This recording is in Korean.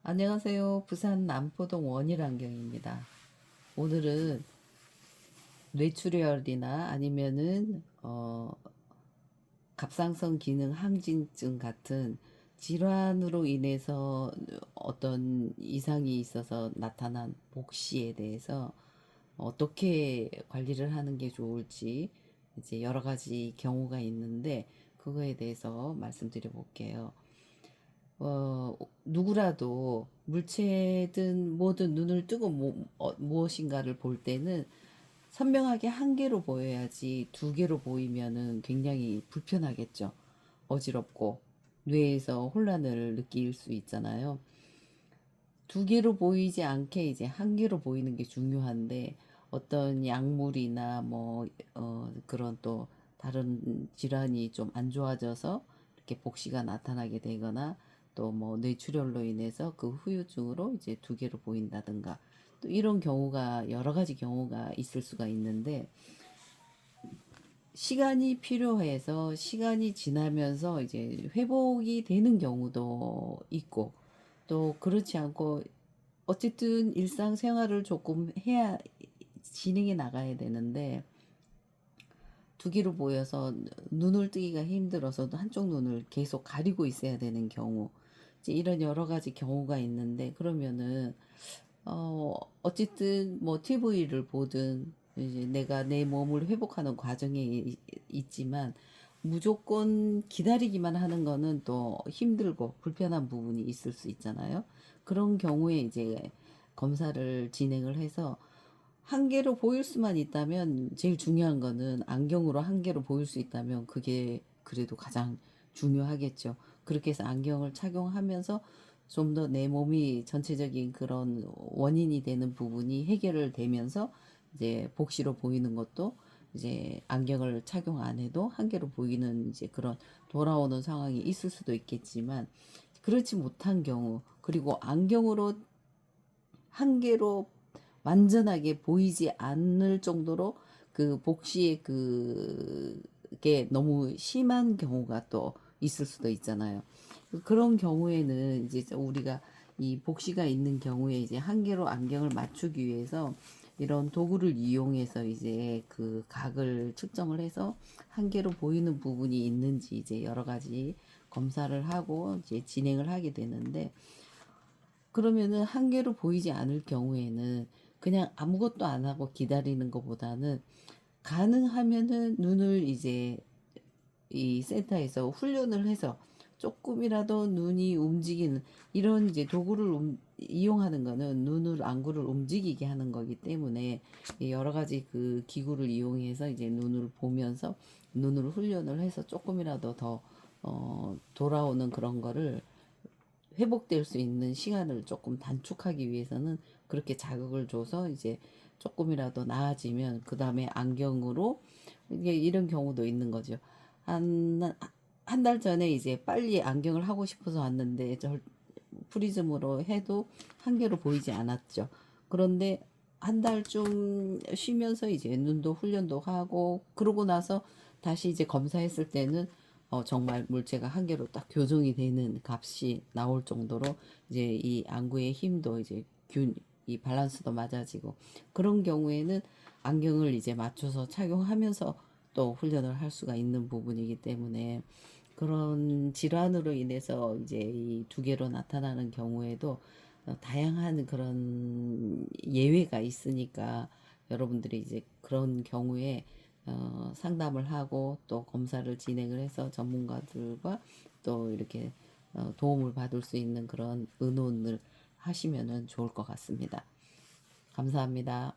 안녕하세요. 부산 남포동 원일안경입니다. 오늘은 뇌출혈이나 아니면은 갑상선 기능 항진증 같은 질환으로 인해서 어떤 이상이 있어서 나타난 복시에 대해서 어떻게 관리를 하는 게 좋을지 이제 여러 가지 경우가 있는데 그거에 대해서 말씀드려 볼게요. 누구라도 물체든 뭐든 눈을 뜨고 무엇인가를 볼 때는 선명하게 한 개로 보여야지 두 개로 보이면은 굉장히 불편하겠죠. 어지럽고 뇌에서 혼란을 느낄 수 있잖아요. 두 개로 보이지 않게 이제 한 개로 보이는 게 중요한데 어떤 약물이나 그런 또 다른 질환이 좀 안 좋아져서 이렇게 복시가 나타나게 되거나 또 뭐 뇌출혈로 인해서 그 후유증으로 이제 두 개로 보인다든가 또 이런 경우가 여러 가지 경우가 있을 수가 있는데 시간이 필요해서 시간이 지나면서 이제 회복이 되는 경우도 있고 또 그렇지 않고 어쨌든 일상생활을 조금 해야 진행해 나가야 되는데 두 개로 보여서 눈을 뜨기가 힘들어서 한쪽 눈을 계속 가리고 있어야 되는 경우 이제 이런 여러 가지 경우가 있는데 그러면은 어쨌든 뭐 TV를 보든 이제 내가 내 몸을 회복하는 과정에 있지만 무조건 기다리기만 하는 거는 또 힘들고 불편한 부분이 있을 수 있잖아요. 그런 경우에 이제 검사를 진행을 해서 한 개로 보일 수만 있다면 제일 중요한 거는 안경으로 한 개로 보일 수 있다면 그게 그래도 가장 중요하겠죠. 그렇게 해서 안경을 착용하면서 좀 더 내 몸이 전체적인 그런 원인이 되는 부분이 해결을 되면서 이제 복시로 보이는 것도 이제 안경을 착용 안 해도 한 개로 보이는 이제 그런 돌아오는 상황이 있을 수도 있겠지만 그렇지 못한 경우 그리고 안경으로 한 개로 완전하게 보이지 않을 정도로 그 복시의 그게 너무 심한 경우가 또 있을 수도 있잖아요. 그런 경우에는 이제 우리가 이 복시가 있는 경우에 이제 한 개로 안경을 맞추기 위해서 이런 도구를 이용해서 이제 그 각을 측정을 해서 한 개로 보이는 부분이 있는지 이제 여러 가지 검사를 하고 이제 진행을 하게 되는데 그러면은 한 개로 보이지 않을 경우에는 그냥 아무것도 안 하고 기다리는 것보다는 가능하면은 눈을 이제 이 센터에서 훈련을 해서 조금이라도 눈이 움직이는 이런 이제 도구를 이용하는 거는 눈을 안구를 움직이게 하는 거기 때문에 여러 가지 그 기구를 이용해서 이제 눈을 보면서 눈을 훈련을 해서 조금이라도 더 돌아오는 그런 거를 회복될 수 있는 시간을 조금 단축하기 위해서는 그렇게 자극을 줘서 이제 조금이라도 나아지면 그 다음에 안경으로 이게 이런 경우도 있는 거죠. 한 한 달 전에 이제 빨리 안경을 하고 싶어서 왔는데 저 프리즘으로 해도 한 개로 보이지 않았죠. 그런데 한 달쯤 쉬면서 이제 눈도 훈련도 하고 그러고 나서 다시 이제 검사했을 때는 정말 물체가 한 개로 딱 교정이 되는 값이 나올 정도로 이제 이 안구의 힘도 이제 이 밸런스도 맞아지고 그런 경우에는 안경을 이제 맞춰서 착용하면서 또 훈련을 할 수가 있는 부분이기 때문에 그런 질환으로 인해서 이제 이 두 개로 나타나는 경우에도 다양한 그런 예외가 있으니까 여러분들이 이제 그런 경우에 상담을 하고 또 검사를 진행을 해서 전문가들과 또 이렇게 도움을 받을 수 있는 그런 의논을 하시면은 좋을 것 같습니다. 감사합니다.